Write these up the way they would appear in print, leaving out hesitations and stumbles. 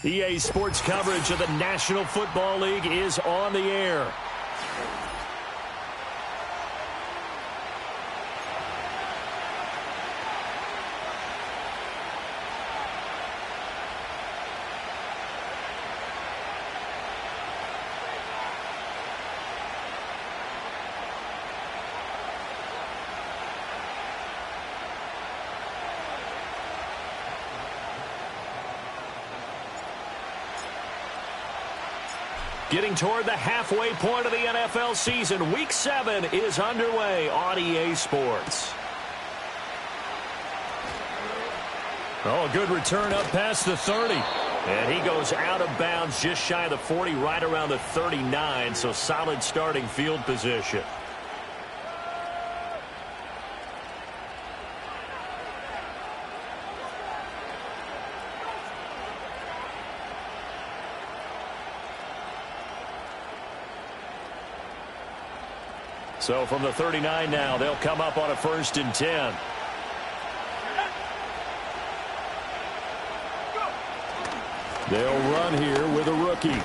EA Sports coverage of the National Football League is on the air. Getting toward the halfway point of the NFL season, Week 7 is underway on EA Sports. Oh, a good return up past the 30. And he goes out of bounds just shy of the 40, right around the 39, so solid starting field position. So from the 39 now, they'll come up on a 1st and 10. They'll run here with a rookie.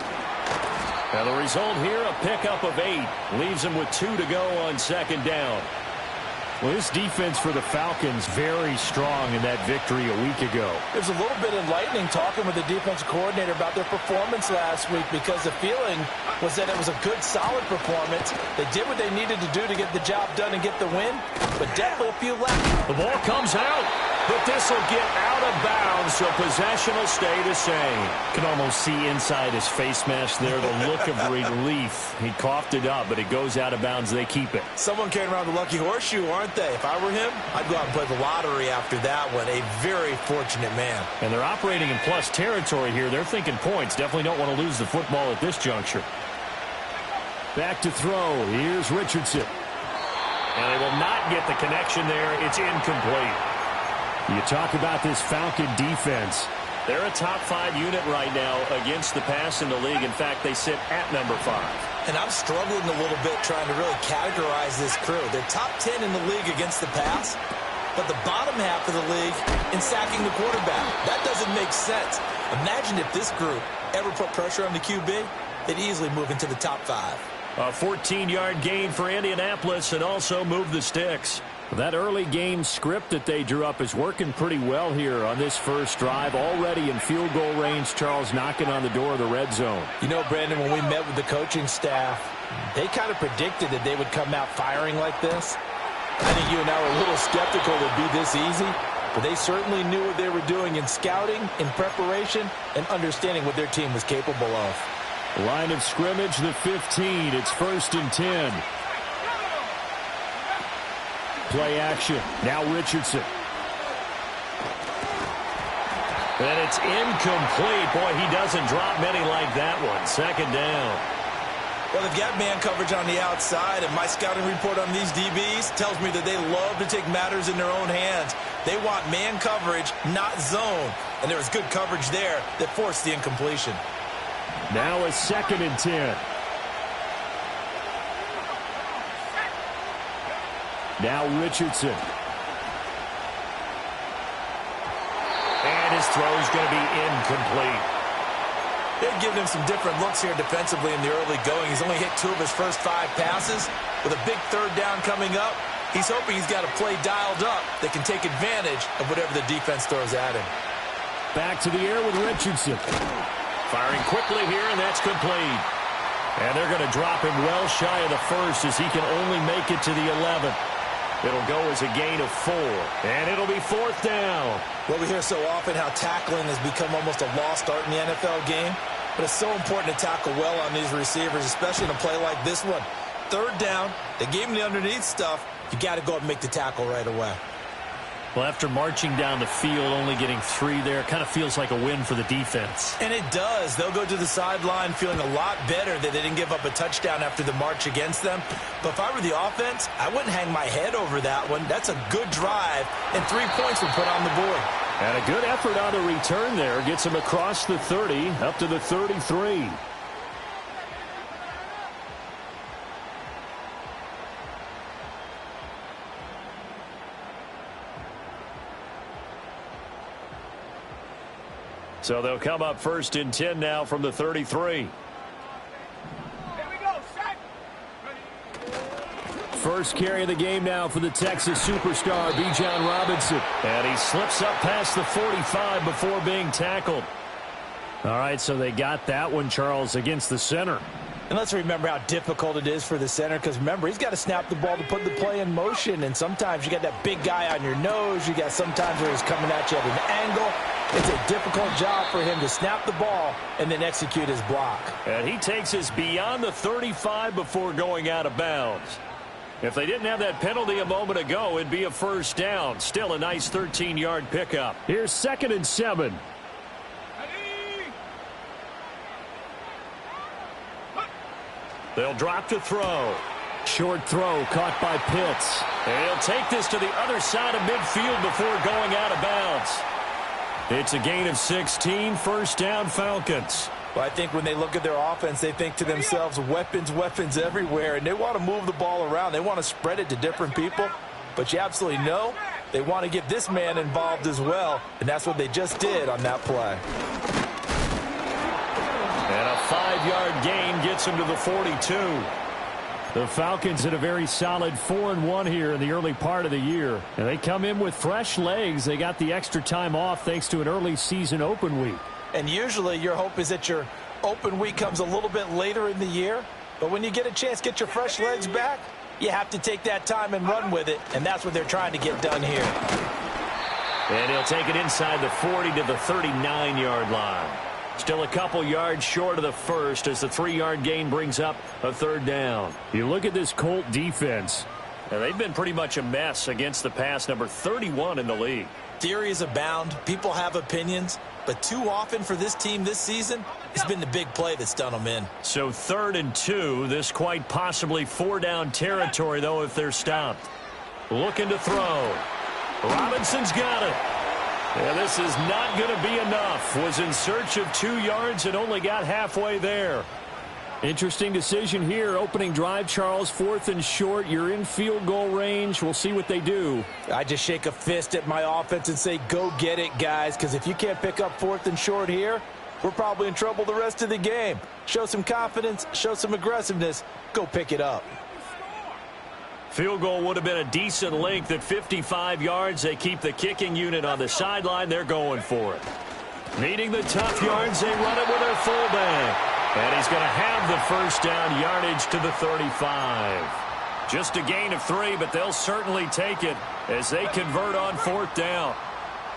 And the result here, a pickup of 8. Leaves them with 2 to go on 2nd down. Well, this defense for the Falcons very strong in that victory a week ago. It was a little bit enlightening talking with the defensive coordinator about their performance last week, because the feeling was that it was a good, solid performance. They did what they needed to do to get the job done and get the win, but definitely a few left. The ball comes out, but this will get out of bounds, so possession will stay the same. Can almost see inside his face mask there the look of relief. He coughed it up, but it goes out of bounds. They keep it. Someone came around the lucky horseshoe, aren't they? If I were him, I'd go out and play the lottery after that one. A very fortunate man. And they're operating in plus territory here. They're thinking points. Definitely don't want to lose the football at this juncture. Back to throw. Here's Richardson. And they will not get the connection there. It's incomplete. You talk about this Falcon defense. They're a top 5 unit right now against the pass in the league. In fact, they sit at number 5. And I'm struggling a little bit trying to really categorize this crew. They're top 10 in the league against the pass, but the bottom half of the league in sacking the quarterback. That doesn't make sense. Imagine if this group ever put pressure on the QB, they'd easily move into the top 5. A 14-yard gain for Indianapolis, and also move the sticks. That early game script that they drew up is working pretty well here on this first drive. Already in field goal range, Charles knocking on the door of the red zone. You know, Brandon, when we met with the coaching staff, they kind of predicted that they would come out firing like this. I think you and I were a little skeptical it would be this easy, but they certainly knew what they were doing in scouting, in preparation, and understanding what their team was capable of. Line of scrimmage, the 15. It's 1st and 10. Play action. Now Richardson. And it's incomplete. Boy, he doesn't drop many like that one. 2nd down. Well, they've got man coverage on the outside, and my scouting report on these DBs tells me that they love to take matters in their own hands. They want man coverage, not zone. And there was good coverage there that forced the incompletion. Now a 2nd and 10. Now Richardson. And his throw is going to be incomplete. They're giving him some different looks here defensively in the early going. He's only hit 2 of his first 5 passes. With a big 3rd down coming up, he's hoping he's got a play dialed up that can take advantage of whatever the defense throws at him. Back to the air with Richardson. Firing quickly here, and that's complete. And they're going to drop him well shy of the 1st as he can only make it to the 11th. It'll go as a gain of 4, and it'll be 4th down. Well, we hear so often how tackling has become almost a lost art in the NFL game, but it's so important to tackle well on these receivers, especially in a play like this one. 3rd down, they gave him the underneath stuff. You got to go up and make the tackle right away. Well, after marching down the field, only getting 3 there, kind of feels like a win for the defense. And it does. They'll go to the sideline feeling a lot better that they didn't give up a touchdown after the march against them. But if I were the offense, I wouldn't hang my head over that one. That's a good drive, and 3 points were put on the board. And a good effort on the return there. Gets him across the 30, up to the 33. So they'll come up 1st and 10 now from the 33. First carry of the game now for the Texas superstar, Bijan Robinson. And he slips up past the 45 before being tackled. All right, so they got that one, Charles, against the center. And let's remember how difficult it is for the center, because remember, he's got to snap the ball to put the play in motion, and sometimes you got that big guy on your nose. You got sometimes where he's coming at you at an angle. It's a difficult job for him to snap the ball and then execute his block. And he takes us beyond the 35 before going out of bounds. If they didn't have that penalty a moment ago, it'd be a first down. Still a nice 13-yard pickup. Here's 2nd and 7. They'll drop to throw. Short throw caught by Pitts. And he'll take this to the other side of midfield before going out of bounds. It's a gain of 16, first down Falcons. Well, I think when they look at their offense, they think to themselves, weapons, weapons everywhere, and they want to move the ball around. They want to spread it to different people, but you absolutely know they want to get this man involved as well, and that's what they just did on that play. And a 5-yard gain gets him to the 42. The Falcons had a very solid 4-1 here in the early part of the year. And they come in with fresh legs. They got the extra time off thanks to an early season open week. And usually your hope is that your open week comes a little bit later in the year. But when you get a chance to get your fresh legs back, you have to take that time and run with it. And that's what they're trying to get done here. And he'll take it inside the 40 to the 39-yard line. Still a couple yards short of the first as the 3-yard gain brings up a 3rd down. You look at this Colt defense. And they've been pretty much a mess against the pass, number 31 in the league. Theories abound. People have opinions. But too often for this team this season, it's been the big play that's done them in. So 3rd and 2. This quite possibly 4-down territory, though, if they're stopped. Looking to throw. Robinson's got it. Yeah, this is not going to be enough. Was in search of 2 yards and only got halfway there. Interesting decision here. Opening drive, Charles, 4th and short. You're in field goal range. We'll see what they do. I just shake a fist at my offense and say, go get it, guys, because if you can't pick up 4th and short here, we're probably in trouble the rest of the game. Show some confidence, show some aggressiveness, go pick it up. Field goal would have been a decent length at 55 yards. They keep the kicking unit on the sideline. They're going for it. Needing the tough yards, they run it with their fullback. And he's going to have the first down yardage to the 35. Just a gain of 3, but they'll certainly take it as they convert on 4th down.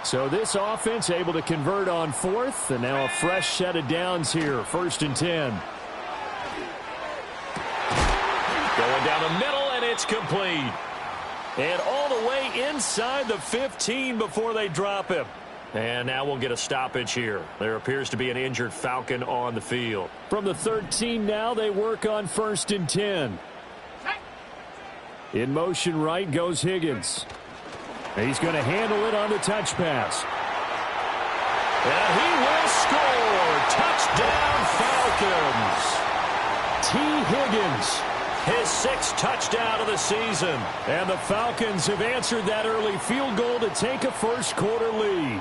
So this offense able to convert on 4th, and now a fresh set of downs here, 1st and 10. Going down the middle, and it's complete. And all the way inside the 15 before they drop him. And now we'll get a stoppage here. There appears to be an injured Falcon on the field. From the 13 now, they work on 1st and 10. In motion right goes Higgins. He's going to handle it on the touch pass. And he will score. Touchdown, Falcons. T. Higgins. His 6th touchdown of the season. And the Falcons have answered that early field goal to take a first-quarter lead.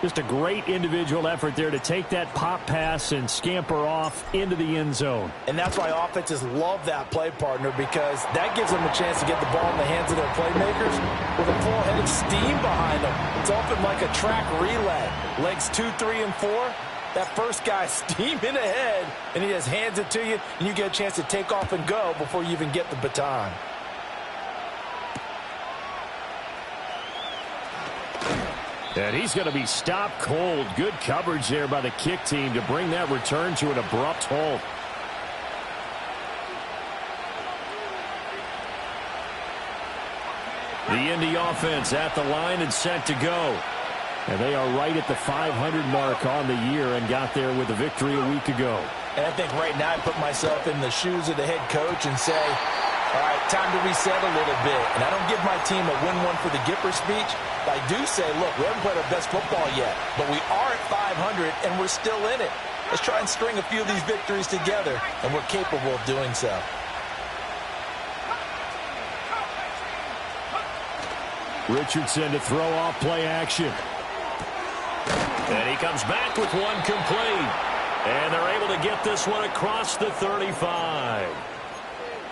Just a great individual effort there to take that pop pass and scamper off into the end zone. And that's why offenses love that play, partner, because that gives them a chance to get the ball in the hands of their playmakers with a full head of steam behind them. It's often like a track relay. Legs 2, 3, and 4. That first guy steaming ahead, and he just hands it to you, and you get a chance to take off and go before you even get the baton. And he's going to be stopped cold. Good coverage there by the kick team to bring that return to an abrupt halt. The Indy offense at the line and set to go. And they are right at the 500 mark on the year and got there with a victory a week ago. And I think right now I put myself in the shoes of the head coach and say, all right, time to reset a little bit. And I don't give my team a win one for the Gipper speech. But I do say, look, we haven't played our best football yet. But we are at 500, and we're still in it. Let's try and string a few of these victories together, and we're capable of doing so. Richardson to throw off play action. And he comes back with one complete. And they're able to get this one across the 35.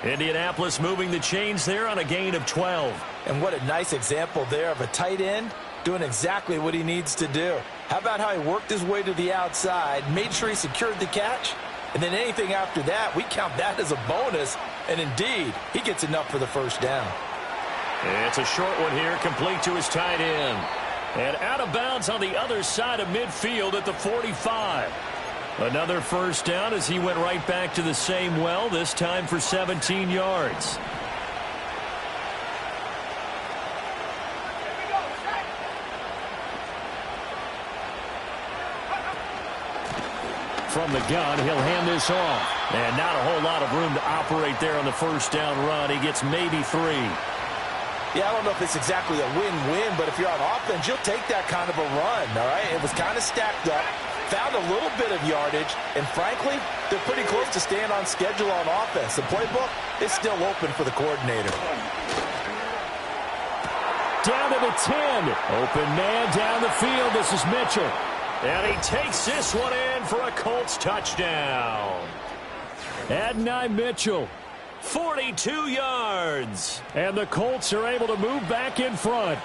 Indianapolis moving the chains there on a gain of 12. And what a nice example there of a tight end doing exactly what he needs to do. How about how he worked his way to the outside, made sure he secured the catch, and then anything after that, we count that as a bonus. And indeed, he gets enough for the first down. It's a short one here, complete to his tight end. And out of bounds on the other side of midfield at the 45. Another first down as he went right back to the same well, this time for 17 yards. From the gun, he'll hand this off. And not a whole lot of room to operate there on the first down run. He gets maybe 3. Yeah, I don't know if it's exactly a win-win, but if you're on offense, you'll take that kind of a run, all right? It was kind of stacked up, found a little bit of yardage, and frankly, they're pretty close to staying on schedule on offense. The playbook is still open for the coordinator. Down to the 10. Open man down the field. This is Mitchell. And he takes this one in for a Colts touchdown. Adonai Mitchell. 42 yards. And the Colts are able to move back in front.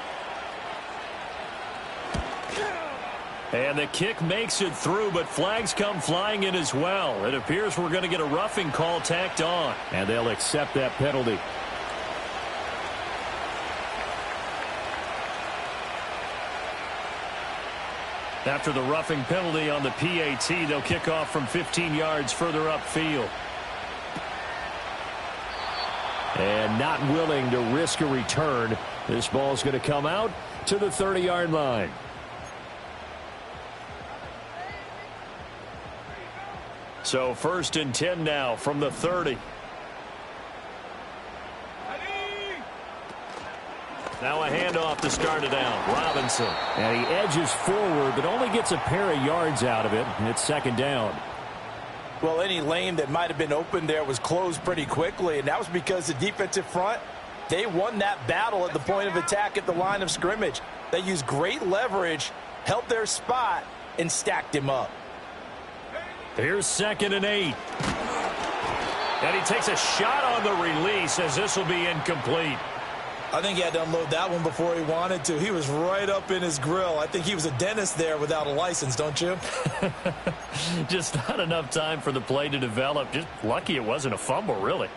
And the kick makes it through, but flags come flying in as well. It appears we're going to get a roughing call tacked on. And they'll accept that penalty. After the roughing penalty on the PAT, they'll kick off from 15 yards further upfield. And not willing to risk a return. This ball's going to come out to the 30-yard line. So 1st and 10 now from the 30. Now a handoff to start it out. Robinson. And he edges forward, but only gets a pair of yards out of it. And it's 2nd down. Well, any lane that might have been open there was closed pretty quickly, and that was because the defensive front, they won that battle at the point of attack at the line of scrimmage. They used great leverage, held their spot, and stacked him up. Here's 2nd and 8. And he takes a shot on the release as this will be incomplete. I think he had to unload that one before he wanted to. He was right up in his grill. I think he was a dentist there without a license, don't you? Just not enough time for the play to develop. Just lucky it wasn't a fumble, really.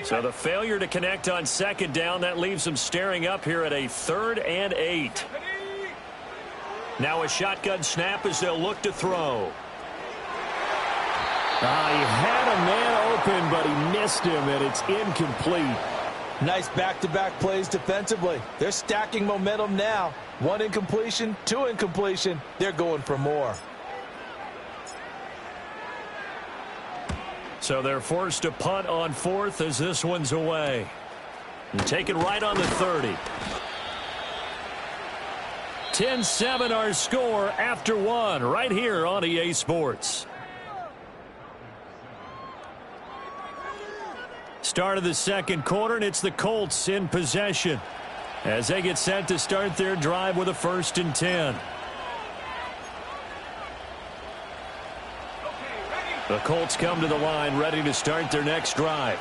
So the failure to connect on 2nd down, that leaves them staring up here at a 3rd and 8. Now a shotgun snap as they'll look to throw. He had a man open, but he missed him, and it's incomplete. Nice back-to-back plays defensively. They're stacking momentum now. 1 incompletion, 2 incompletion. They're going for more. So they're forced to punt on 4th as this one's away. And take it right on the 30. 10-7 our score after 1 right here on EA Sports. Start of the 2nd quarter, and it's the Colts in possession as they get set to start their drive with a 1st and 10. The Colts come to the line ready to start their next drive.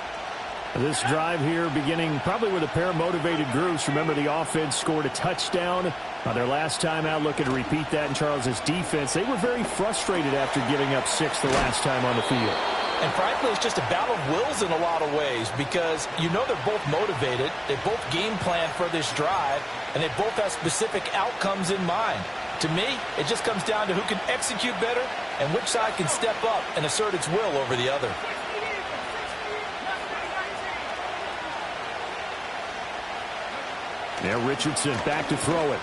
This drive here beginning probably with a pair of motivated groups. Remember, the offense scored a touchdown on their last time out, looking to repeat that in Charles's defense. They were very frustrated after giving up 6 the last time on the field. And frankly, it's just a battle of wills in a lot of ways because you know they're both motivated. They both game plan for this drive, and they both have specific outcomes in mind. To me, it just comes down to who can execute better and which side can step up and assert its will over the other. Now Richardson back to throw it.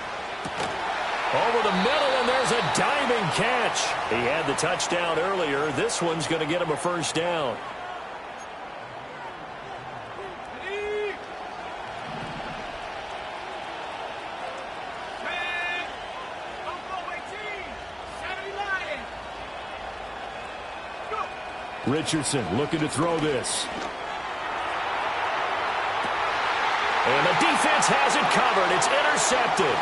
Over the middle, and there's a diving catch. He had the touchdown earlier. This one's going to get him a 1st down. Richardson looking to throw this. And the defense has it covered. It's intercepted.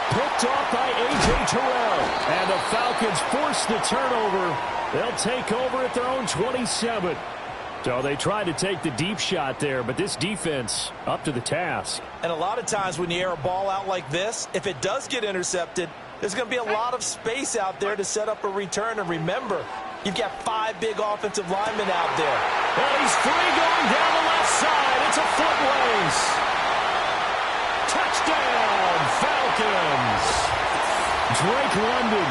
Picked off by A.J. Terrell. And the Falcons force the turnover. They'll take over at their own 27. So they tried to take the deep shot there, but this defense up to the task. And a lot of times when you air a ball out like this, if it does get intercepted, there's going to be a lot of space out there to set up a return. And remember, you've got 5 big offensive linemen out there. And he's free going down the left side. It's a foot race. Touchdown, Falcons. Drake London,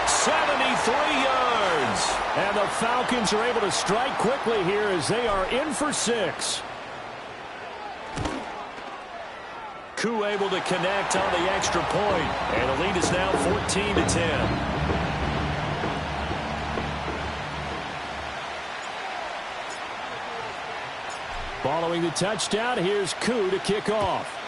73 yards. And the Falcons are able to strike quickly here as they are in for 6. Koo able to connect on the extra point. And the lead is now 14-10. Following the touchdown, here's Koo to kick off.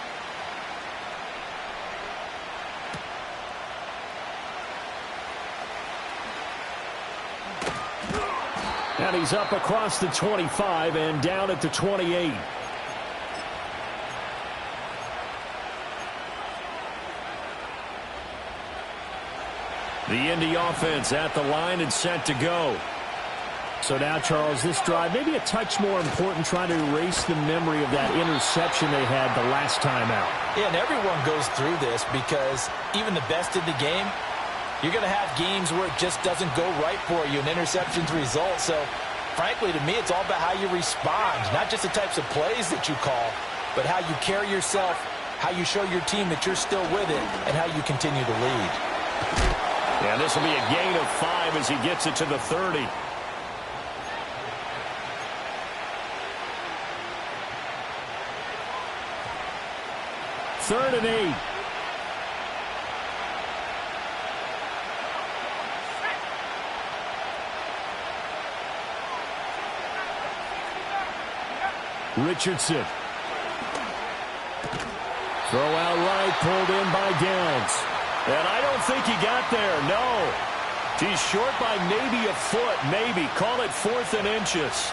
And he's up across the 25 and down at the 28. The Indy offense at the line and set to go. So now, Charles, this drive maybe a touch more important, trying to erase the memory of that interception they had the last time out. Yeah, and everyone goes through this because even the best in the game, you're going to have games where it just doesn't go right for you, and interceptions result. So, frankly, to me, it's all about how you respond, not just the types of plays that you call, but how you carry yourself, how you show your team that you're still with it, and how you continue to lead. Yeah, this will be a gain of 5 as he gets it to the 30. Third and 8. Richardson. Throw out right, pulled in by Downs. And I don't think he got there, no. He's short by maybe a foot, maybe. Call it 4th and inches.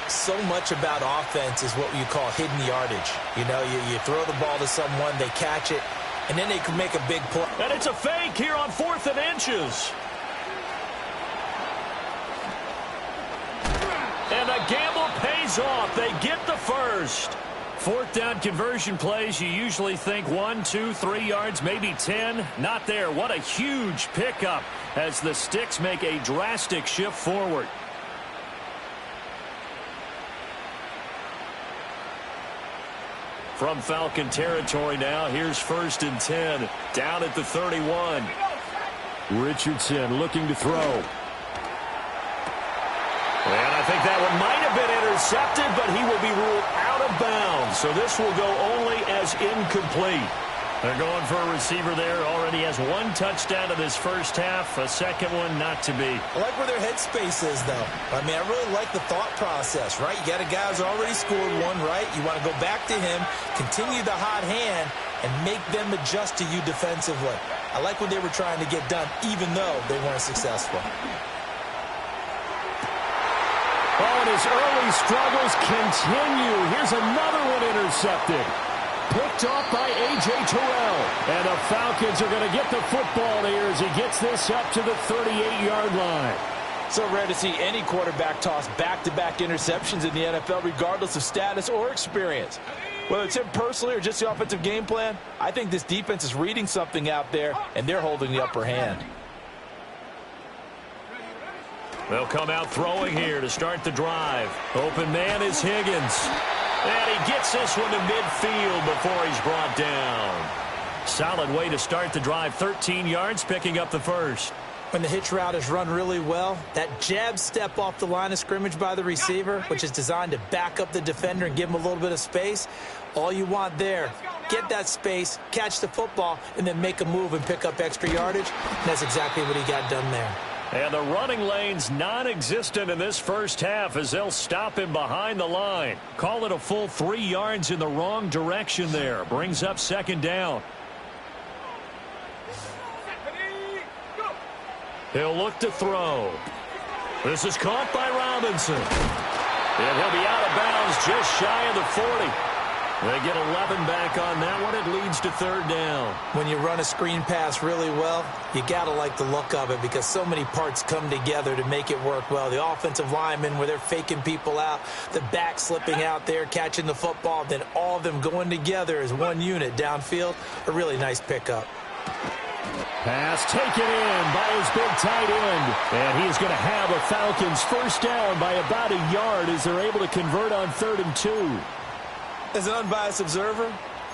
So much about offense is what you call hidden yardage. You know, you throw the ball to someone, they catch it, and then they can make a big play. And it's a fake here on 4th and inches. And the gamble pays off. They get the first. 4th down conversion plays, you usually think 1, 2, 3 yards, maybe 10. Not there. What a huge pickup as the Sticks make a drastic shift forward. From Falcon territory now, here's 1st and 10. Down at the 31. Richardson looking to throw. And I think that one might have been intercepted, but he will be ruled out of bounds. So this will go only as incomplete. They're going for a receiver there. Already has 1 touchdown in this first half. A second one not to be. I like where their headspace is, though. I mean, I really like the thought process, right? You got a guy who's already scored 1, right? You want to go back to him, continue the hot hand, and make them adjust to you defensively. I like what they were trying to get done, even though they weren't successful. Oh, and his early struggles continue. Here's another one intercepted. Picked off by A.J. Terrell. And the Falcons are going to get the football here as he gets this up to the 38-yard line. So rare to see any quarterback toss back-to-back interceptions in the NFL, regardless of status or experience. Whether it's him personally or just the offensive game plan, I think this defense is reading something out there, and they're holding the upper hand. They'll come out throwing here to start the drive. Open man is Higgins. And he gets this one to midfield before he's brought down. Solid way to start the drive. 13 yards, picking up the first. When the hitch route is run really well, that jab step off the line of scrimmage by the receiver, which is designed to back up the defender and give him a little bit of space, all you want there, get that space, catch the football, and then make a move and pick up extra yardage. And that's exactly what he got done there. And the running lane's non-existent in this first half as they'll stop him behind the line. Call it a full 3 yards in the wrong direction there. Brings up 2nd down. He'll look to throw. This is caught by Robinson. And he'll be out of bounds just shy of the 40. They get 11 back on that one. It leads to third down. When you run a screen pass really well, you got to like the look of it because so many parts come together to make it work well. The offensive linemen, where they're faking people out, the back slipping out there, catching the football, then all of them going together as one unit downfield. A really nice pickup. Pass taken in by his big tight end. And he's going to have a Falcons first down by about a yard as they're able to convert on 3rd and 2. As an unbiased observer,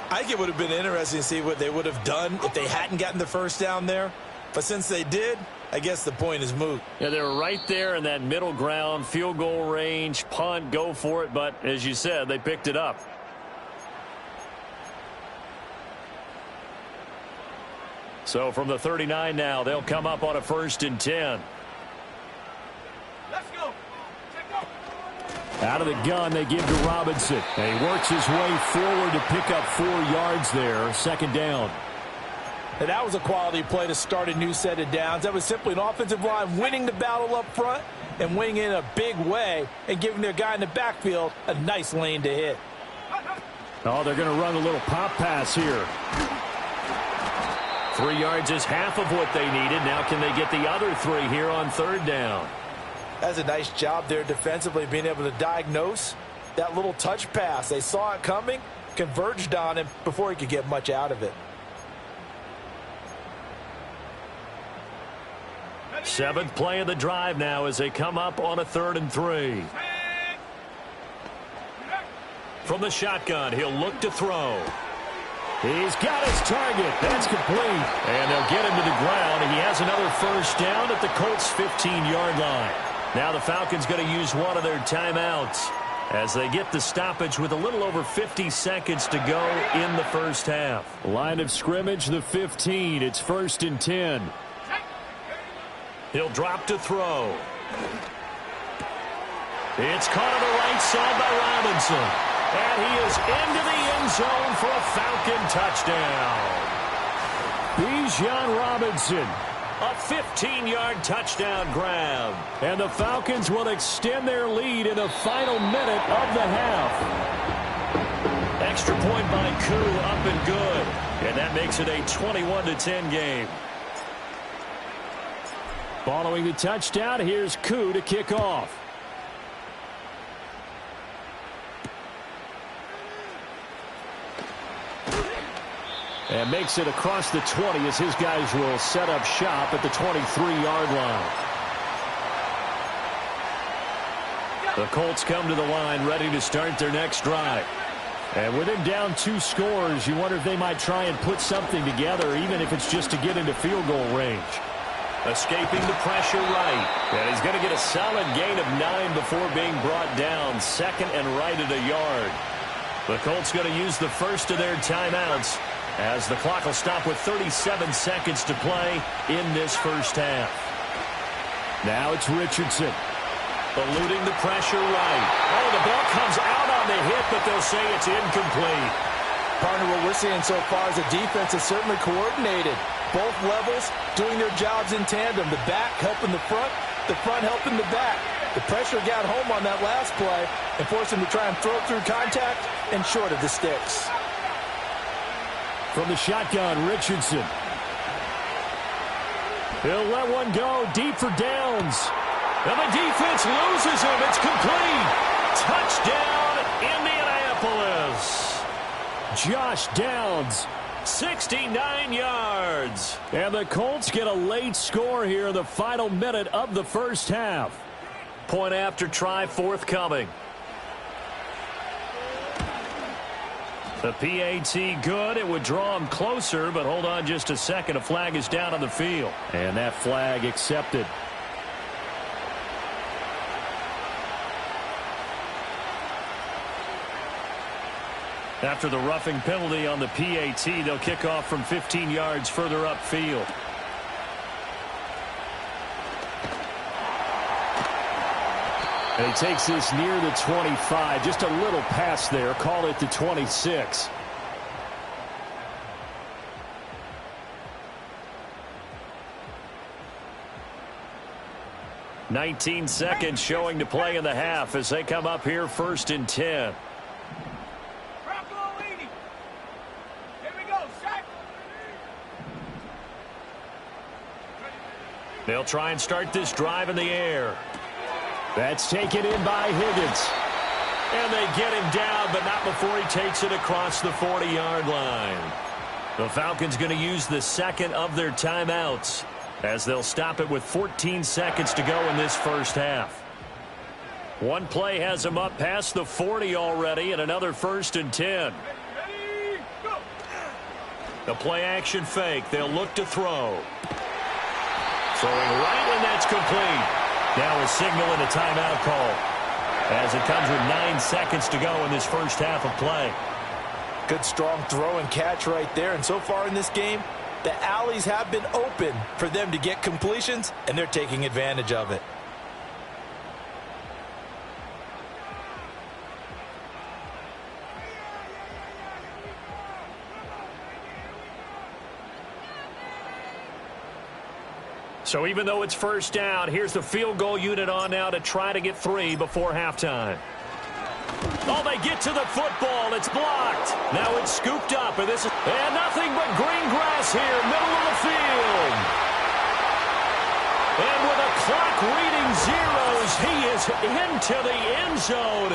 I think it would have been interesting to see what they would have done if they hadn't gotten the first down there. But since they did, I guess the point is moot. Yeah, they were right there in that middle ground, field goal range, punt, go for it. But as you said, they picked it up. So from the 39 now, they'll come up on a 1st and 10. Let's go. Out of the gun, they give to Robinson. And he works his way forward to pick up 4 yards there. 2nd down. And that was a quality play to start a new set of downs. That was simply an offensive line winning the battle up front and winning in a big way and giving their guy in the backfield a nice lane to hit. Oh, they're going to run a little pop pass here. 3 yards is half of what they needed. Now can they get the other 3 here on 3rd down? That's a nice job there defensively, being able to diagnose that little touch pass. They saw it coming, converged on him before he could get much out of it. 7th play of the drive now as they come up on a 3rd and 3. From the shotgun, he'll look to throw. He's got his target. That's complete. And they'll get him to the ground. He has another first down at the Colts' 15-yard line. Now the Falcons going to use one of their timeouts as they get the stoppage with a little over 50 seconds to go in the first half. Line of scrimmage, the 15. It's 1st and 10. He'll drop to throw. It's caught on the right side by Robinson. And he is into the end zone for a Falcon touchdown. Bijan Robinson. A 15-yard touchdown grab. And the Falcons will extend their lead in the final minute of the half. Extra point by Koo, up and good. And that makes it a 21-10 game. Following the touchdown, here's Koo to kick off. And makes it across the 20 as his guys will set up shop at the 23-yard line. The Colts come to the line ready to start their next drive. And with him down 2 scores, you wonder if they might try and put something together, even if it's just to get into field goal range. Escaping the pressure right. And he's going to get a solid gain of 9 before being brought down. 2nd and right at a yard. The Colts going to use the first of their timeouts as the clock will stop with 37 seconds to play in this first half. Now it's Richardson. Eluding the pressure right. Oh, the ball comes out on the hit, but they'll say it's incomplete. Partner, what we're seeing so far is the defense is certainly coordinated. Both levels doing their jobs in tandem. The back helping the front helping the back. The pressure got home on that last play and forced him to try and throw through contact and short of the sticks. From the shotgun, Richardson. He'll let one go deep for Downs. And the defense loses him. It's complete. Touchdown, Indianapolis. Josh Downs. 69 yards. And the Colts get a late score here in the final minute of the first half. Point after try forthcoming. The PAT good. It would draw him closer, but hold on just a second. A flag is down on the field. And that flag accepted. After the roughing penalty on the PAT, they'll kick off from 15 yards further upfield. And he takes this near the 25. Just a little pass there. Call it the 26. "19 seconds showing to play in the half as they come up here 1st and 10. They'll try and start this drive in the air. That's taken in by Higgins. And they get him down, but not before he takes it across the 40-yard line. The Falcons going to use the second of their timeouts as they'll stop it with 14 seconds to go in this first half. One play has them up past the 40 already, and another 1st and 10. The play-action fake. They'll look to throw. Throwing right, and that's complete. Now a signal and a timeout call as it comes with 9 seconds to go in this first half of play. Good, strong throw and catch right there. And so far in this game, the alleys have been open for them to get completions, and they're taking advantage of it. So even though it's first down, here's the field goal unit on now to try to get 3 before halftime. Oh, they get to the football. It's blocked. Now it's scooped up, and this is nothing but green grass here, middle of the field. And with a clock reading zeros, he is into the end zone.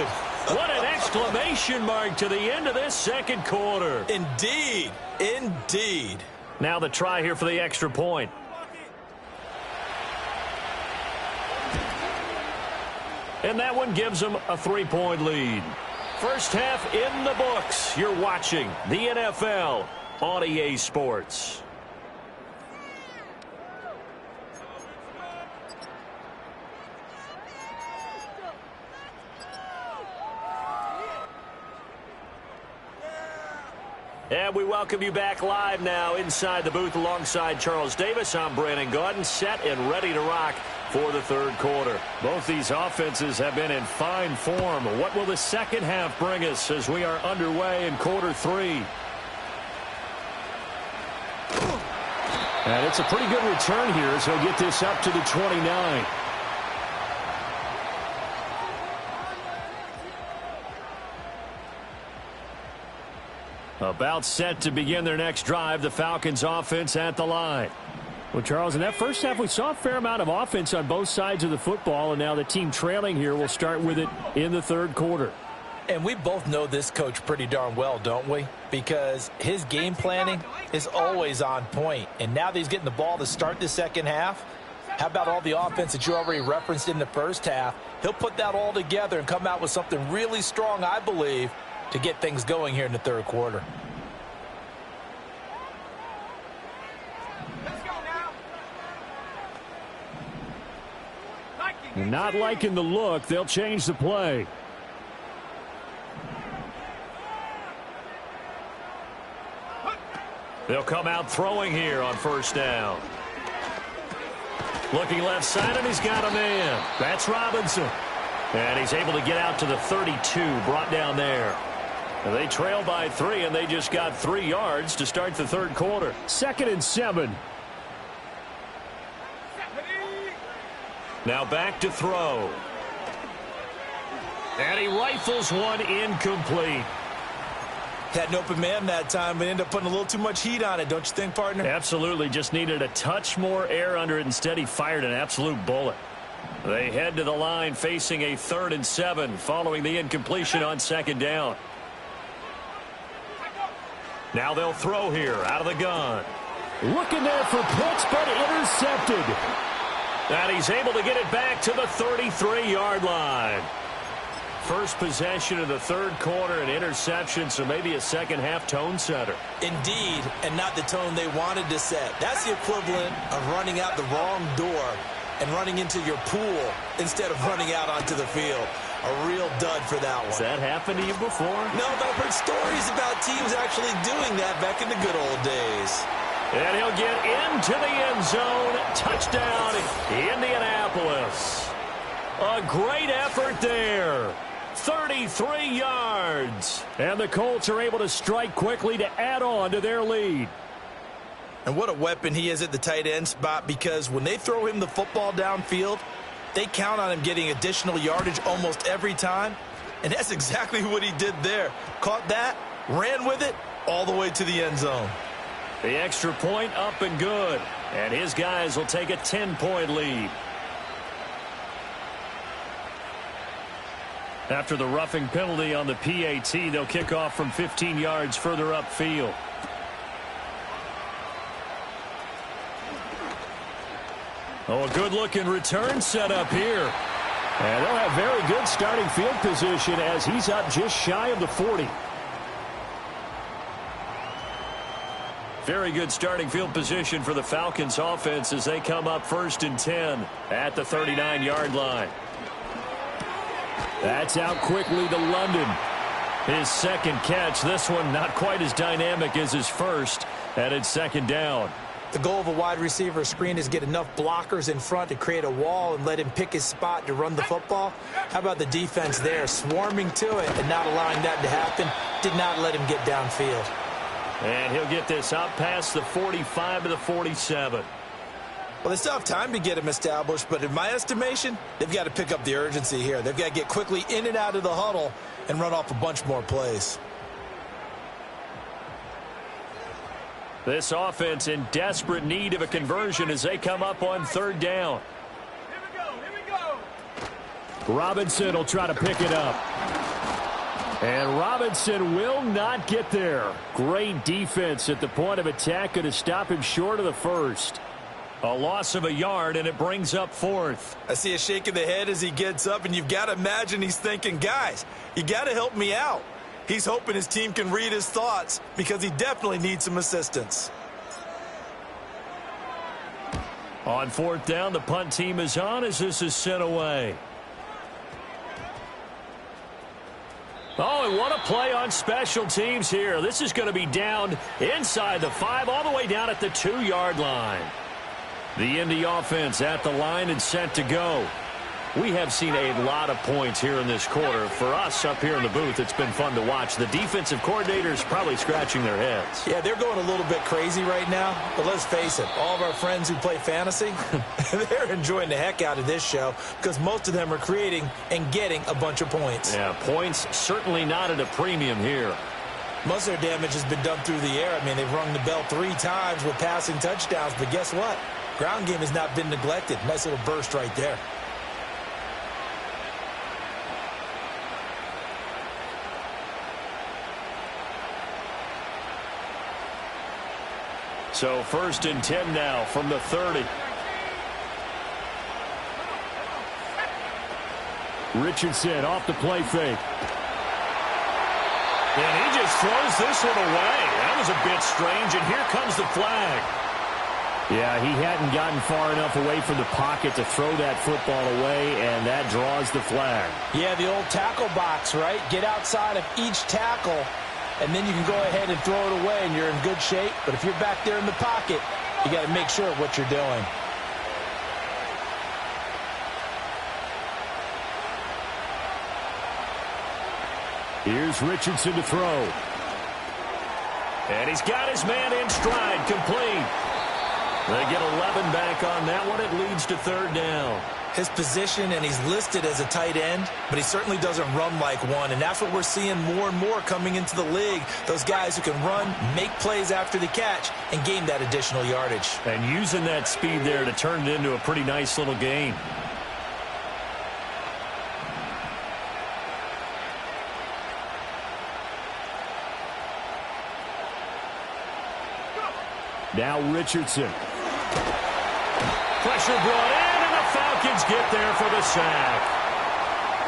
What an exclamation mark to the end of this second quarter. Indeed. Indeed. Now the try here for the extra point. And that one gives them a 3-point lead. First half in the books. You're watching the NFL on EA Sports. And we welcome you back live now inside the booth alongside Charles Davis. I'm Brandon Gaudin, set and ready to rock for the third quarter. Both these offenses have been in fine form. What will the second half bring us as we are underway in quarter 3? And it's a pretty good return here as he'll get this up to the 29. About set to begin their next drive, the Falcons offense at the line. Well, Charles, in that first half, we saw a fair amount of offense on both sides of the football, and now the team trailing here will start with it in the third quarter. And we both know this coach pretty darn well, don't we? Because his game planning is always on point. And now that he's getting the ball to start the second half, how about all the offense that you already referenced in the first half? He'll put that all together and come out with something really strong, I believe, to get things going here in the third quarter. Not liking the look. They'll change the play. They'll come out throwing here on first down. Looking left side, and he's got a man. That's Robinson. And he's able to get out to the 32, brought down there. And they trail by 3, and they just got 3 yards to start the third quarter. 2nd and 7. Now back to throw. And he rifles one incomplete. Had an open man that time, but ended up putting a little too much heat on it, don't you think, partner? Absolutely. Just needed a touch more air under it. Instead, he fired an absolute bullet. They head to the line facing a 3rd and 7 following the incompletion on 2nd down. Now they'll throw here out of the gun. Looking there for pitch, but intercepted. And he's able to get it back to the 33-yard line. First possession of the third quarter, an interception, so maybe a second-half tone setter. Indeed, and not the tone they wanted to set. That's the equivalent of running out the wrong door and running into your pool instead of running out onto the field. A real dud for that one. Has that happened to you before? No, but I've heard stories about teams actually doing that back in the good old days. And he'll get into the end zone. Touchdown, Indianapolis. A great effort there. 33 yards. And the Colts are able to strike quickly to add on to their lead. And what a weapon he is at the tight end spot, because when they throw him the football downfield, they count on him getting additional yardage almost every time. And that's exactly what he did there. Caught that, ran with it, all the way to the end zone. The extra point up and good. And his guys will take a 10-point lead. After the roughing penalty on the PAT, they'll kick off from 15 yards further upfield. Oh, a good-looking return set up here. And they'll have very good starting field position as he's up just shy of the 40. Very good starting field position for the Falcons offense as they come up 1st and 10 at the 39-yard line. That's out quickly to London. His second catch. This one not quite as dynamic as his first. And it's 2nd down. The goal of a wide receiver screen is get enough blockers in front to create a wall and let him pick his spot to run the football. How about the defense there, swarming to it and not allowing that to happen? Did not let him get downfield. And he'll get this out past the 45 to the 47. Well, they still have time to get him established, but in my estimation, they've got to pick up the urgency here. They've got to get quickly in and out of the huddle and run off a bunch more plays. This offense in desperate need of a conversion as they come up on 3rd down. Here we go. Robinson will try to pick it up. And Robinson will not get there. Great defense at the point of attack, going to stop him short of the 1st. A loss of a yard, and it brings up 4th. I see a shake of the head as he gets up, and you've got to imagine he's thinking, guys, you got to help me out. He's hoping his team can read his thoughts because he definitely needs some assistance. On 4th down, the punt team is on as this is sent away. Oh, and what a play on special teams here. This is going to be down inside the 5, all the way down at the 2-yard line. The Indy offense at the line and set to go. We have seen a lot of points here in this quarter. For us up here in the booth, it's been fun to watch. The defensive coordinators probably scratching their heads. Yeah, they're going a little bit crazy right now. But let's face it, all of our friends who play fantasy, they're enjoying the heck out of this show because most of them are creating and getting a bunch of points. Yeah, points certainly not at a premium here. Most of their damage has been done through the air. I mean, they've rung the bell 3 times with passing touchdowns. But guess what? Ground game has not been neglected. Nice little burst right there. So 1st and 10 now from the 30. Richardson off the play fake. And he just throws this one away. That was a bit strange, and here comes the flag. Yeah, he hadn't gotten far enough away from the pocket to throw that football away, and that draws the flag. Yeah, the old tackle box, right? Get outside of each tackle, and then you can go ahead and throw it away, and you're in good shape. But if you're back there in the pocket, you got to make sure of what you're doing. Here's Richardson to throw. And he's got his man in stride, complete. They get 11 back on that one. It leads to 3rd down. His position, and he's listed as a tight end, but he certainly doesn't run like one, and that's what we're seeing more and more coming into the league. Those guys who can run, make plays after the catch, and gain that additional yardage. And using that speed there to turn it into a pretty nice little gain. Now Richardson. Pressure brought in, and the Falcons get there for the sack.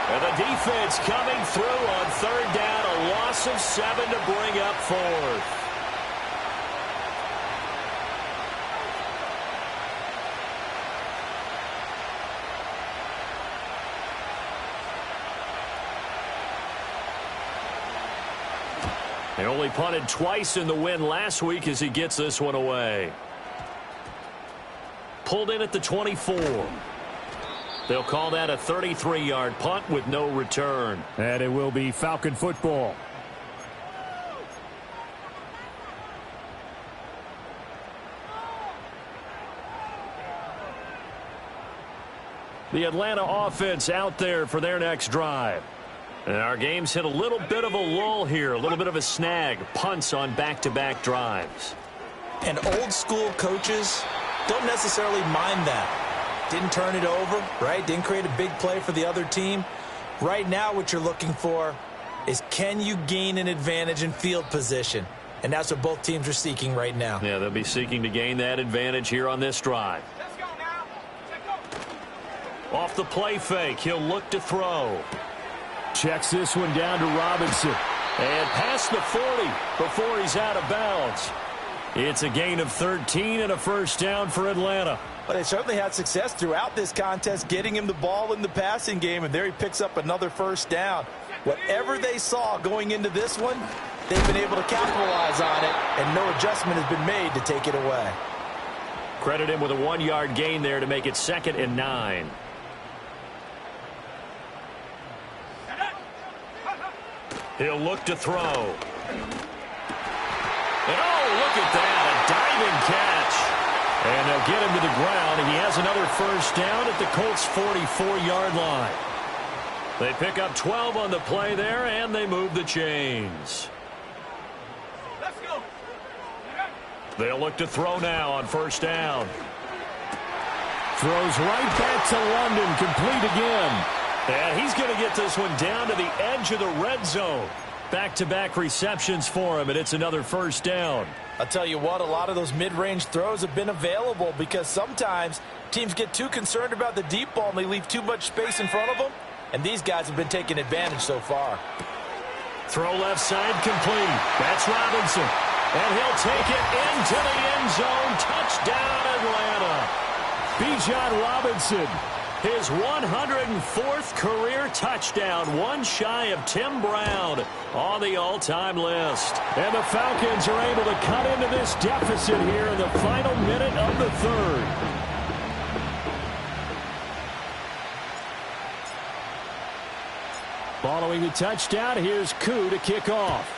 And the defense coming through on 3rd down, a loss of 7 to bring up 4th. They only punted twice in the win last week as he gets this one away. Pulled in at the 24. They'll call that a 33-yard punt with no return. And it will be Falcon football. The Atlanta offense out there for their next drive. And our game's hit a little bit of a lull here, a little bit of a snag. Punts on back-to-back drives. And old school coaches don't necessarily mind that. Didn't turn it over, right? Didn't create a big play for the other team. Right now what you're looking for is, can you gain an advantage in field position? And that's what both teams are seeking right now. Yeah, they'll be seeking to gain that advantage here on this drive. Let's go now. Let's go. Off the play fake, he'll look to throw. Checks this one down to Robinson. And past the 40 before he's out of bounds. It's a gain of 13 and a first down for Atlanta. But they certainly had success throughout this contest, getting him the ball in the passing game, and there he picks up another first down. Whatever they saw going into this one, they've been able to capitalize on it, and no adjustment has been made to take it away. Credit him with a 1-yard gain there to make it 2nd and 9. He'll look to throw. And oh, look at that, a diving catch. And they'll get him to the ground, and he has another first down at the Colts' 44-yard line. They pick up 12 on the play there, and they move the chains. Let's go. They'll look to throw now on first down. Throws right back to London, complete again. And he's going to get this one down to the edge of the red zone. Back-to-back receptions for him, and it's another first down. I'll tell you what, a lot of those mid-range throws have been available because sometimes teams get too concerned about the deep ball and they leave too much space in front of them, and these guys have been taking advantage so far. Throw left side complete. That's Robinson. And he'll take it into the end zone. Touchdown, Atlanta. Bijan Robinson. His 104th career touchdown, one shy of Tim Brown on the all-time list. And the Falcons are able to cut into this deficit here in the final minute of the third. Following the touchdown, here's Koo to kick off.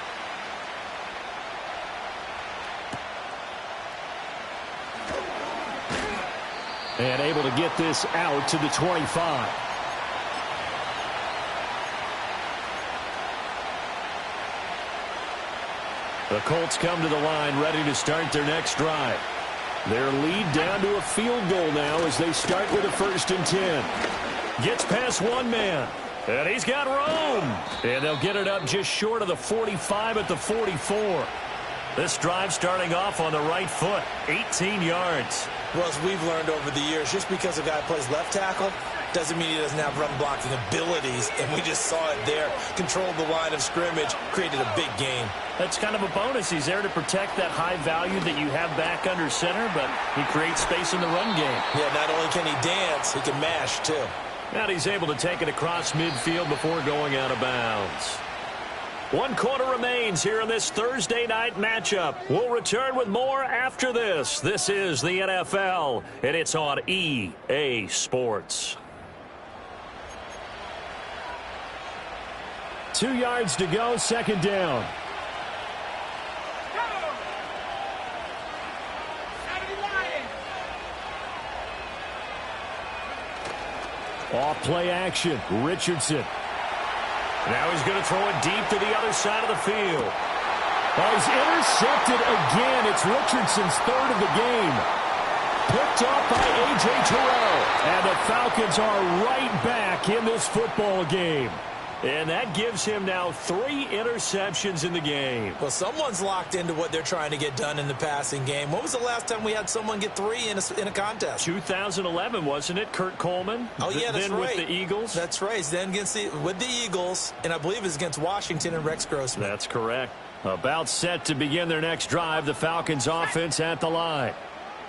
And able to get this out to the 25. The Colts come to the line ready to start their next drive. Their lead down to a field goal now as they start with a 1st and 10. Gets past one man. And he's got room. And they'll get it up just short of the 45 at the 44. This drive starting off on the right foot, 18 yards. Well, as we've learned over the years, just because a guy plays left tackle doesn't mean he doesn't have run blocking abilities, and we just saw it there. Controlled the line of scrimmage, created a big gain. That's kind of a bonus. He's there to protect that high value that you have back under center, but he creates space in the run game. Yeah, not only can he dance, he can mash, too. And he's able to take it across midfield before going out of bounds. 1 quarter remains here in this Thursday night matchup. We'll return with more after this. This is the NFL, and it's on EA Sports. 2 yards to go, 2nd down. Off play action, Richardson. Now he's going to throw it deep to the other side of the field. Oh, he's intercepted again. It's Richardson's 3rd of the game. Picked off by A.J. Terrell. And the Falcons are right back in this football game. And that gives him now 3 interceptions in the game. Well, someone's locked into what they're trying to get done in the passing game. When was the last time we had someone get 3 in a contest? 2011, wasn't it? Kurt Coleman. Oh, yeah, that's then right. with the Eagles. That's right. Then with the Eagles, and I believe it's against Washington and Rex Grossman. That's correct. About set to begin their next drive. The Falcons offense at the line.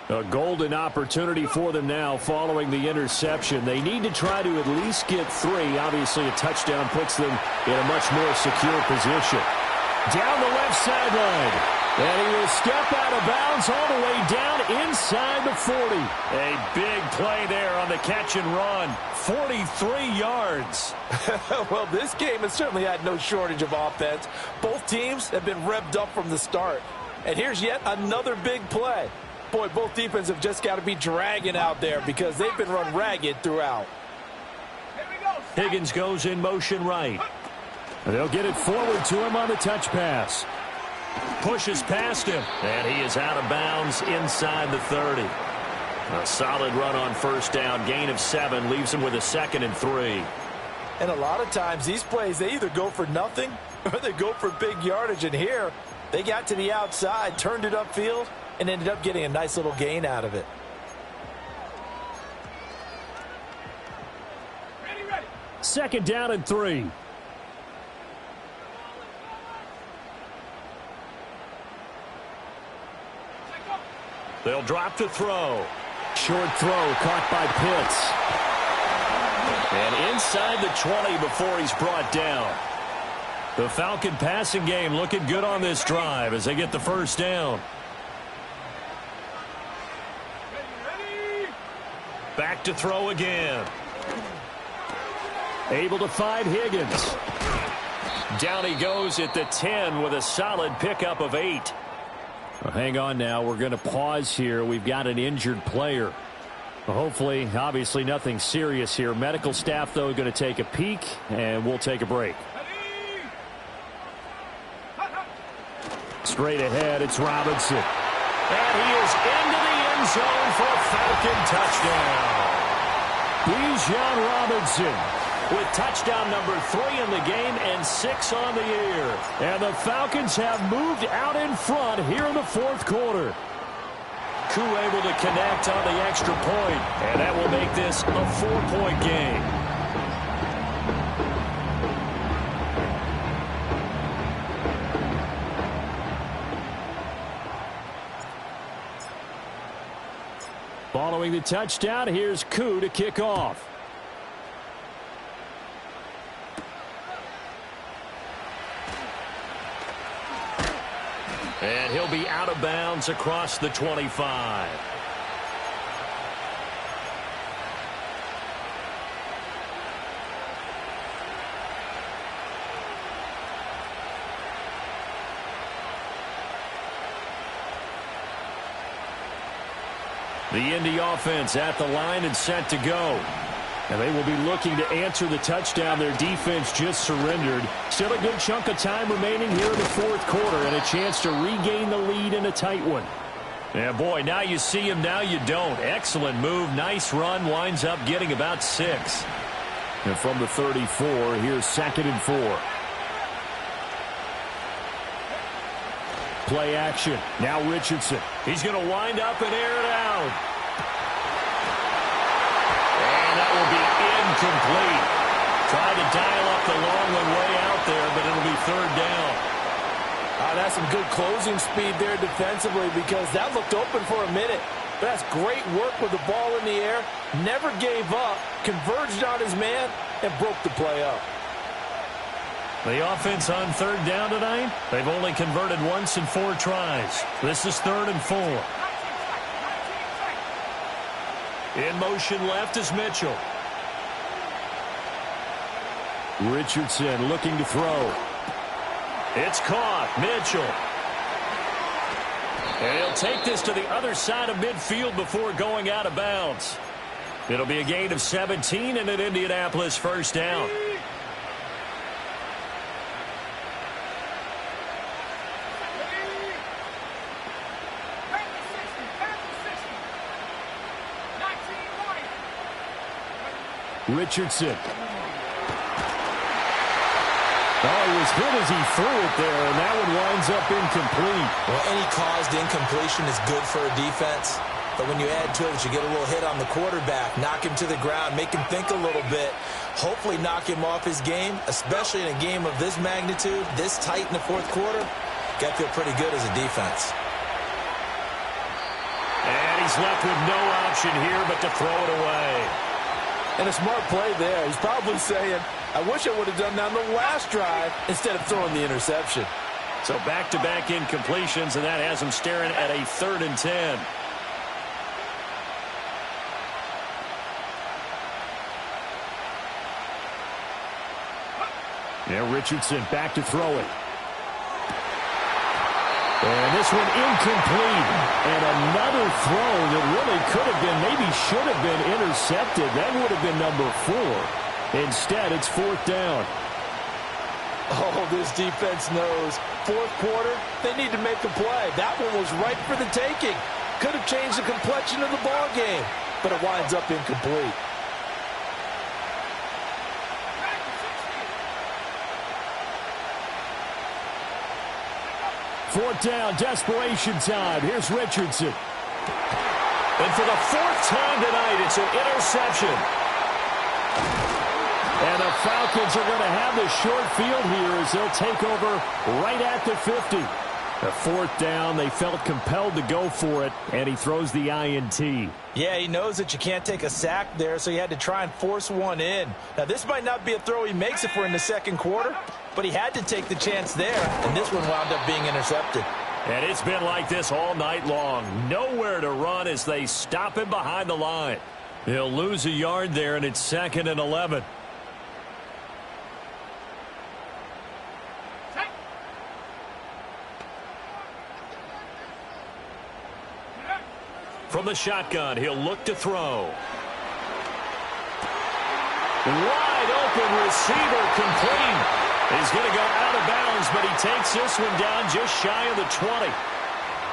A golden opportunity for them now following the interception. They need to try to at least get 3. Obviously, a touchdown puts them in a much more secure position. Down the left sideline. And he will step out of bounds all the way down inside the 40. A big play there on the catch and run. 43 yards. Well, this game has certainly had no shortage of offense. Both teams have been revved up from the start. And here's yet another big play. Boy, both defenses have just got to be dragging out there because they've been run ragged throughout. Higgins goes in motion right. And they'll get it forward to him on the touch pass. pushes past him. And he is out of bounds inside the 30. A solid run on first down. Gain of 7 leaves him with a 2nd and 3. And a lot of times these plays, they either go for nothing or they go for big yardage. And here, they got to the outside, turned it upfield, and ended up getting a nice little gain out of it. Ready. 2nd down and 3. They'll drop to throw. Short throw caught by Pitts. And inside the 20 before he's brought down. The Falcon passing game looking good on this drive as they get the first down. Ready. Back to throw again. Able to find Higgins. Down he goes at the 10 with a solid pickup of 8. Well, hang on now. We're going to pause here. We've got an injured player. Well, hopefully, obviously nothing serious here. Medical staff, though, going to take a peek, and we'll take a break. Straight ahead, it's Robinson. And he is into the end zone for a Falcon touchdown. Bijan Robinson with touchdown number 3 in the game and 6 on the year. And the Falcons have moved out in front here in the 4th quarter. Koo able to connect on the extra point, and that will make this a 4-point game. Following the touchdown, here's Koo to kick off. And he'll be out of bounds across the 25. The Indy offense at the line and set to go. And they will be looking to answer the touchdown their defense just surrendered. Still a good chunk of time remaining here in the 4th quarter and a chance to regain the lead in a tight one. Yeah, boy, now you see him, now you don't. Excellent move, nice run, winds up getting about 6. And from the 34, here's 2nd and 4. Play action. Now Richardson. He's going to wind up and air it out. And that will be incomplete. Tried to dial up the long one way out there, but it'll be 3rd down. That's some good closing speed there defensively because that looked open for a minute. That's great work with the ball in the air. Never gave up, converged on his man, and broke the play up. The offense on 3rd down tonight, they've only converted once in 4 tries. This is 3rd and 4. In motion left is Mitchell. Richardson looking to throw. It's caught. Mitchell. And he'll take this to the other side of midfield before going out of bounds. It'll be a gain of 17 and an Indianapolis first down. Richardson. Oh, he was hit as he threw it there, and that one winds up incomplete. Well, any caused incompletion is good for a defense. But when you add to it, you get a little hit on the quarterback, knock him to the ground, make him think a little bit, hopefully knock him off his game, especially in a game of this magnitude, this tight in the 4th quarter. Got to feel pretty good as a defense. And he's left with no option here but to throw it away. And a smart play there. He's probably saying, I wish I would have done that on the last drive instead of throwing the interception. So back-to-back incompletions, and that has him staring at a 3rd and 10. Now Richardson back to throw it. And this one incomplete. And another throw that really could have been, maybe should have been intercepted. That would have been number 4. Instead, it's 4th down. Oh, this defense knows. Fourth quarter, they need to make a play. That one was right for the taking. Could have changed the complexion of the ball game, but it winds up incomplete. Fourth down, desperation time. Here's Richardson. And for the fourth time tonight, it's an interception. And the Falcons are going to have the short field here as they'll take over right at the 50. The fourth down, they felt compelled to go for it, and he throws the INT. Yeah, he knows that you can't take a sack there, so he had to try and force one in. Now, this might not be a throw he makes if we're in the second quarter, but he had to take the chance there, and this one wound up being intercepted. And it's been like this all night long. Nowhere to run as they stop him behind the line. He'll lose a yard there, and it's 2nd and 11. From the shotgun, he'll look to throw. Wide open receiver, complete. He's going to go out of bounds, but he takes this one down just shy of the 20.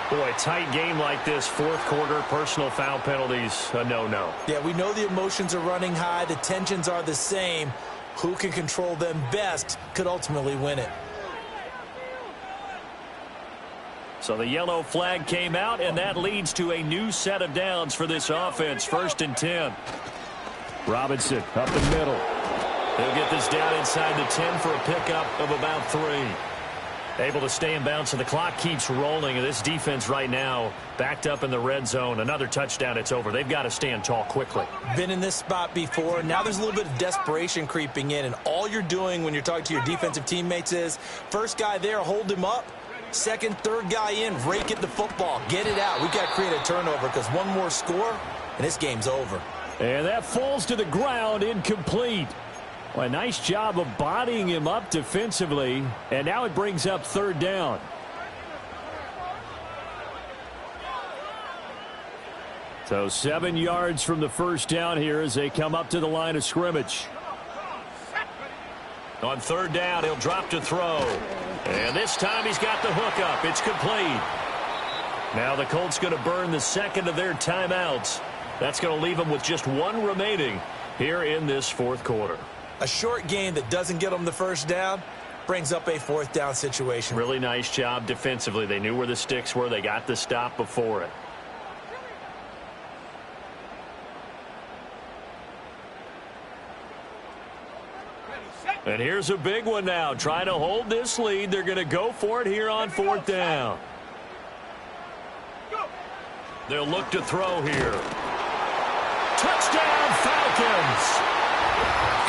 Boy, tight game like this, fourth quarter, personal foul penalties, a no-no. Yeah, we know the emotions are running high. The tensions are the same. Who can control them best could ultimately win it. So the yellow flag came out, and that leads to a new set of downs for this offense. 1st and 10. Robinson up the middle. He'll get this down inside the 10 for a pickup of about 3. Able to stay in bounds, so the clock keeps rolling. And this defense right now backed up in the red zone. Another touchdown, it's over. They've got to stand tall quickly. Been in this spot before. Now there's a little bit of desperation creeping in, and all you're doing when you're talking to your defensive teammates is first guy there, hold him up. Second, third guy in, rake at the football. Get it out. We've got to create a turnover because one more score, and this game's over. And that falls to the ground, incomplete. Well, a nice job of bodying him up defensively, and now it brings up 3rd down. So 7 yards from the first down here as they come up to the line of scrimmage. On 3rd down, he'll drop to throw. And this time he's got the hook up. It's complete. Now the Colts going to burn the second of their timeouts. That's going to leave them with just 1 remaining here in this fourth quarter. A short game that doesn't get them the first down brings up a 4th down situation. Really nice job defensively. They knew where the sticks were. They got the stop before it. And here's a big one now. Trying to hold this lead. They're going to go for it here on 4th down. They'll look to throw here. Touchdown, Falcons!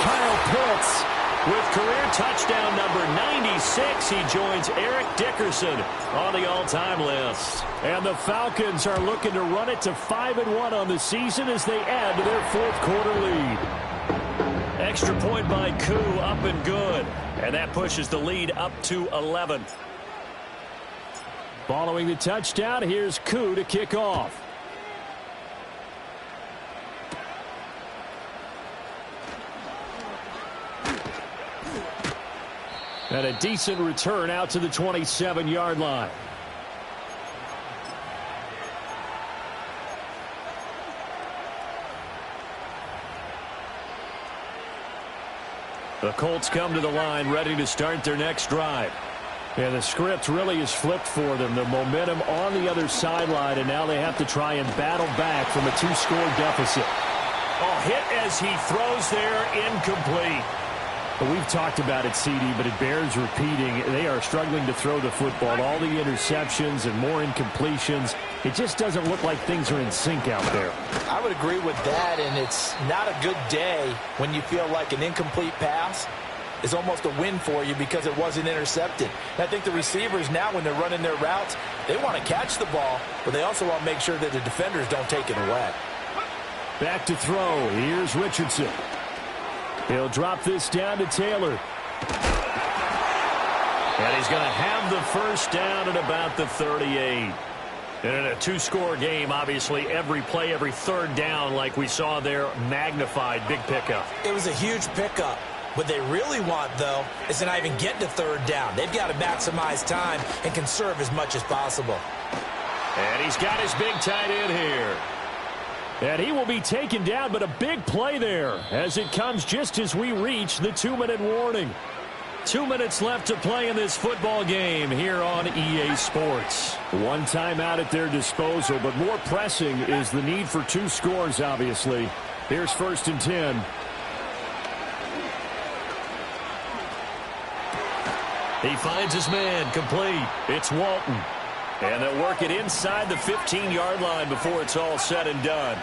Kyle Pitts with career touchdown number 96. He joins Eric Dickerson on the all-time list. And the Falcons are looking to run it to 5-1 on the season as they add to their fourth quarter lead. Extra point by Koo, up and good. And that pushes the lead up to 11. Following the touchdown, here's Koo to kick off. And a decent return out to the 27-yard line. The Colts come to the line ready to start their next drive. And the script really is flipped for them. The momentum on the other sideline, and now they have to try and battle back from a 2-score deficit. Oh, hit as he throws there, incomplete. But we've talked about it, CD, but it bears repeating. They are struggling to throw the football. All the interceptions and more incompletions. It just doesn't look like things are in sync out there. I would agree with that, and it's not a good day when you feel like an incomplete pass is almost a win for you because it wasn't intercepted. And I think the receivers now, when they're running their routes, they want to catch the ball, but they also want to make sure that the defenders don't take it away. Back to throw. Here's Richardson. He'll drop this down to Taylor. And he's going to have the first down at about the 38. And in a 2-score game, obviously, every play, every third down, like we saw there, magnified. Big pickup. It was a huge pickup. What they really want, though, is to not even get to third down. They've got to maximize time and conserve as much as possible. And he's got his big tight end here. And he will be taken down, but a big play there as it comes just as we reach the 2-minute warning. 2 minutes left to play in this football game here on EA Sports. One timeout at their disposal, but more pressing is the need for 2 scores, obviously. Here's 1st and 10. He finds his man, complete. It's Walton. And they'll work it inside the 15-yard line before it's all said and done.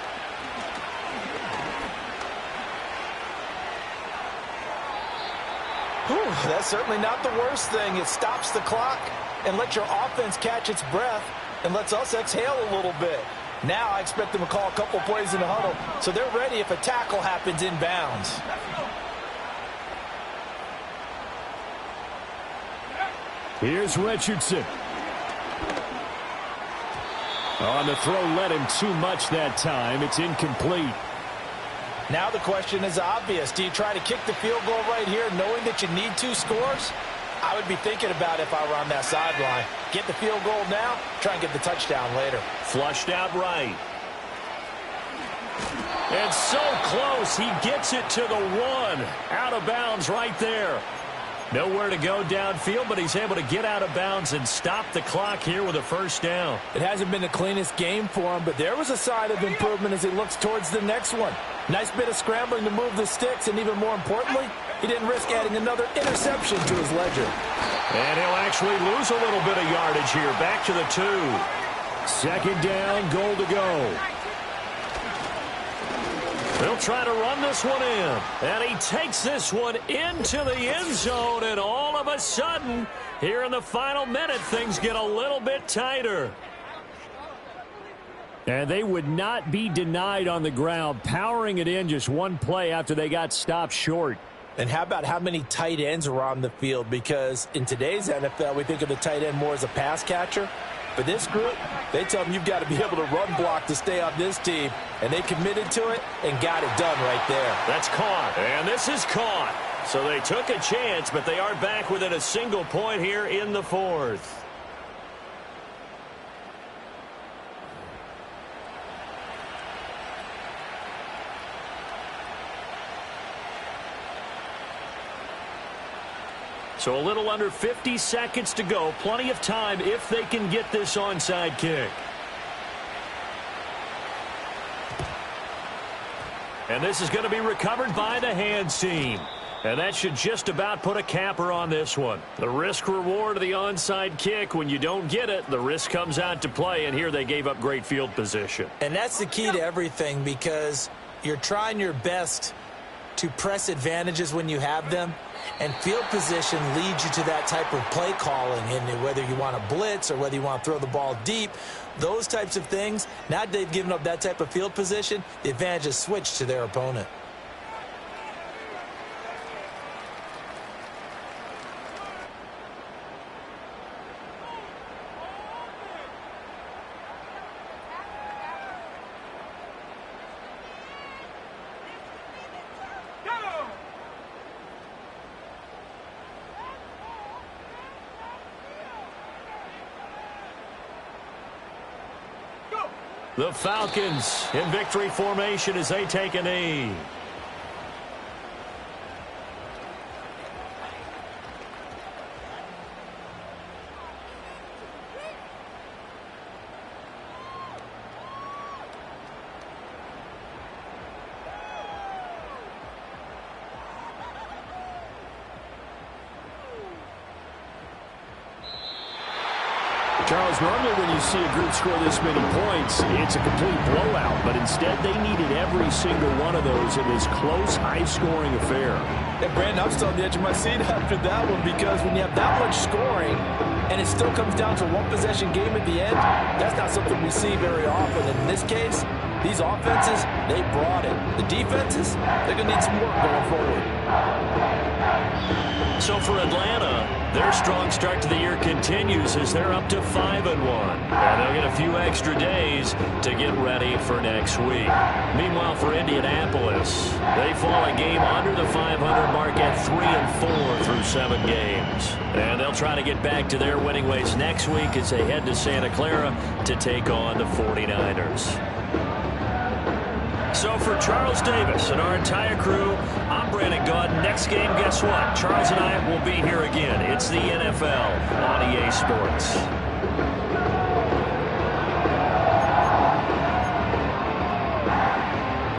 Whew, that's certainly not the worst thing. It stops the clock and lets your offense catch its breath and lets us exhale a little bit. Now I expect them to call a couple plays in the huddle so they're ready if a tackle happens inbounds. Here's Richardson. On the throw, led him too much that time. It's incomplete. Now the question is obvious. Do you try to kick the field goal right here knowing that you need 2 scores? I would be thinking about it if I were on that sideline. Get the field goal now, try and get the touchdown later. Flushed out right. And so close, he gets it to the 1. Out of bounds right there. Nowhere to go downfield, but he's able to get out of bounds and stop the clock here with a 1st down. It hasn't been the cleanest game for him, but there was a sign of improvement as he looks towards the next one. Nice bit of scrambling to move the sticks, and even more importantly, he didn't risk adding another interception to his ledger. And he'll actually lose a little bit of yardage here. Back to the 2. 2nd down, goal to go. They'll try to run this one in. And he takes this one into the end zone. And all of a sudden, here in the final minute, things get a little bit tighter. And they would not be denied on the ground, powering it in just one play after they got stopped short. And how about how many tight ends are on the field? Because in today's NFL, we think of the tight end more as a pass catcher. For this group, they tell them you've got to be able to run block to stay on this team. And they committed to it and got it done right there. That's caught. And this is caught. So they took a chance, but they are back within a single point here in the 4th. So a little under 50 seconds to go. Plenty of time if they can get this onside kick. And this is going to be recovered by the hands team. And that should just about put a capper on this one. The risk reward of the onside kick, when you don't get it, the risk comes out to play. And here they gave up great field position. And that's the key to everything, because you're trying your best to press advantages when you have them. And field position leads you to that type of play calling. And whether you want to blitz or whether you want to throw the ball deep, those types of things, now that they've given up that type of field position, the advantage is switched to their opponent. The Falcons in victory formation as they take a knee. Charles, normally when you see a group score this many points, it's a complete blowout. But instead, they needed every single one of those in this close, high-scoring affair. And Brandon, I'm still on the edge of my seat after that one, because when you have that much scoring and it still comes down to one possession game at the end, that's not something we see very often. And in this case, these offenses, they brought it. The defenses, they're going to need some work going forward. So for Atlanta, Their strong start to the year continues as they're up to 5-1. And they'll get a few extra days to get ready for next week. Meanwhile, for Indianapolis, they fall a game under the 500 mark at 3-4 through 7 games. And they'll try to get back to their winning ways next week as they head to Santa Clara to take on the 49ers. So for Charles Davis and our entire crew, I'm Brandon Gaud. Next game, guess what? Charles and I will be here again. It's the NFL on EA Sports.